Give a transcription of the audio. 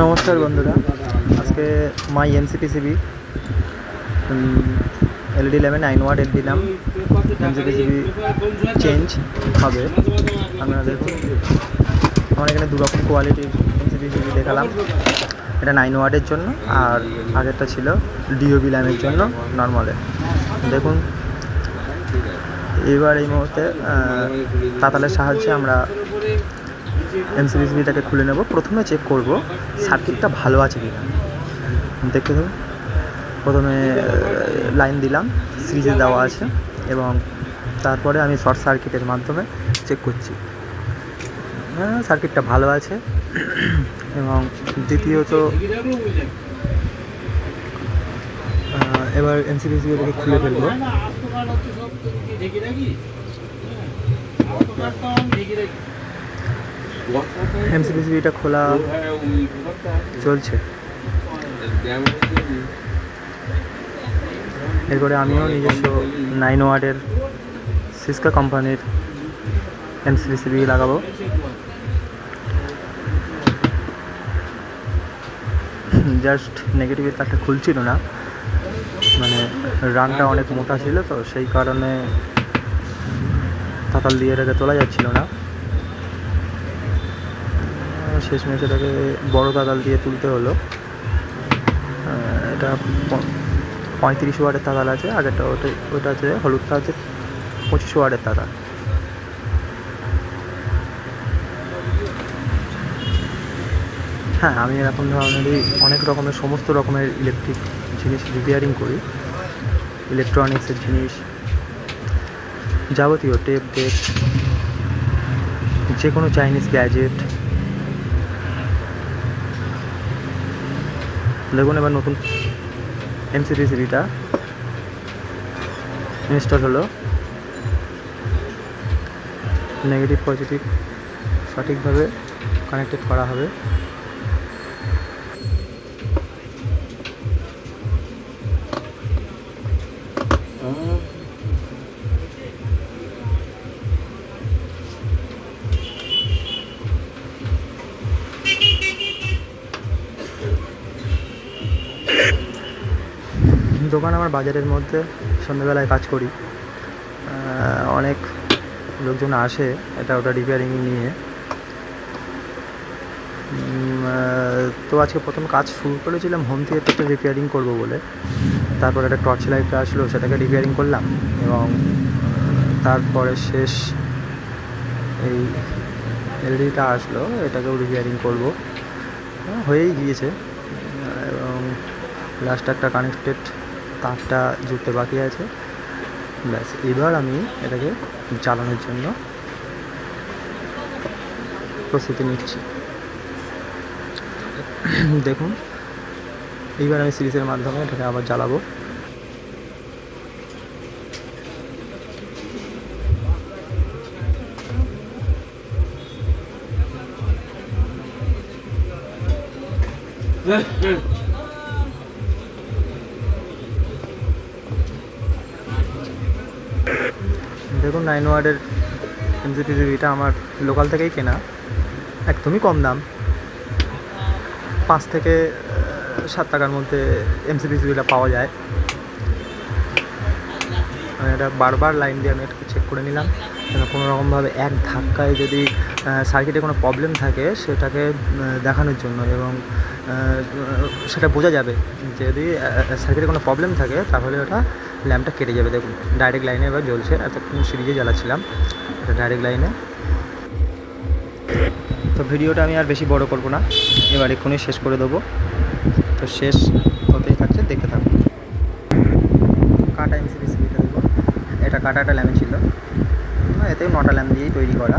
নমস্কার বন্ধুরা, আজকে মাই এমসিপিসিবি এলইডি ল্যাম্পে 9 ওয়াট দিলাম। এমসিপিসিবি চেঞ্জ হবে। আপনারা দেখুন, আমার এখানে দুরকম কোয়ালিটির এমসিপিসিবি দেখালাম। এটা 9 ওয়াটের জন্য, আর আগেরটা ছিল ডিওবি ল্যাম্পের জন্য নর্মালে। দেখুন, এবার এই মুহূর্তে তাতালের সাহায্যে আমরা এমসিপিসিবিটাকে খুলে নেব। প্রথমে চেক করব সার্কিটটা ভালো আছে কিনা। দেখতে দেখুন, প্রথমে লাইন দিলাম, সিরিজে দেওয়া আছে, এবং তারপরে আমি শর্ট সার্কিটের মাধ্যমে চেক করছি। সার্কিটটা ভালো আছে। এবং দ্বিতীয়ত, এবার এমসিপিসিবিটাকে খুলে ফেলবো। এমসিপিসিবিটা খোলা চলছে। এরপরে আমিও নিজস্ব 9 ওয়াটের সিস্কা কোম্পানির এমসিপিসিবি লাগাবো। জাস্ট নেগেটিভের তারটা খুলছিল না, মানে রানটা অনেক মোটা ছিল, তো সেই কারণে তাতাল দিয়ে এটাকে তোলা যাচ্ছিল না। শেষমেশ এটাকে বড় তাতাল দিয়ে তুলতে হলো। এটা 35 ওয়াটের তাতাল আছে, আগেরটা ওটা আছে, হলুদটা আছে 25 ওয়াটের তাতাল। হ্যাঁ, আমি এরকম ধরনেরই অনেক রকমের, সমস্ত রকমের ইলেকট্রিক জিনিস রিপেয়ারিং করি। ইলেকট্রনিক্সের জিনিস, যাবতীয় টেপ ডেক, যে কোনো চাইনিজ গ্যাজেট। দেখুন, এবার নতুন এমসিপিসিবিটা ইনস্টল হলো। নেগেটিভ পজিটিভ সঠিকভাবে কানেক্টেড করা হবে। দোকান আমার বাজারের মধ্যে, সন্ধ্যাবেলায় কাজ করি। অনেক লোকজন আসে এটা ওটা রিপেয়ারিং নিয়ে। তো আজকে প্রথম কাজ শুরু করেছিলাম হোম থিয়েটারটা রিপেয়ারিং করব বলে। তারপর একটা টর্চ লাইটটা আসলো, সেটাকে রিপেয়ারিং করলাম, এবং তারপরে শেষ এই এলইডিটা আসলো, এটাকেও রিপেয়ারিং করব। হয়েই গিয়েছে, এবং লাস্ট একটা কানেক্টেড তারটা জুড়তে বাকি আছে। ব্যাস, এবার আমি এটাকে জ্বালানোর জন্য প্রস্তুতি নিচ্ছি। দেখুন, এইবার আমি সিরিজের মাধ্যমে এটাকে আবার জ্বালাবো। দেখুন, 9 ওয়াটের এমসিপিসিবিটা আমার লোকাল থেকেই কেনা, একদমই কম দাম, 5 থেকে 7 টাকার মধ্যে এমসিপিসিবিটা পাওয়া যায়। এটা বারবার লাইন দিয়ে আমি এটাকে চেক করে নিলাম। কোনো রকমভাবে এক ধাক্কায় যদি সার্কিটে কোনো প্রবলেম থাকে সেটাকে দেখানোর জন্য, এবং সেটা বোঝা যাবে যদি সার্কিটে কোনো প্রবলেম থাকে, তাহলে ওটা ল্যাম্পটা কেটে যাবে। দেখুন, ডাইরেক্ট লাইনে এবার জ্বলছে। এতক্ষণ সিরিজে জ্বালাচ্ছিলাম, এটা ডাইরেক্ট লাইনে। তো ভিডিওটা আমি আর বেশি বড় করব না, এবার এক্ষুনি শেষ করে দেবো। তো শেষ হতেই থাকছে, দেখতে থাকুন। কাটা এমসিপিসিবিটা দেখুন, এটা কাটা একটা ল্যাম্প ছিল, এতেও 9টা ল্যাম্প দিয়েই তৈরি করা।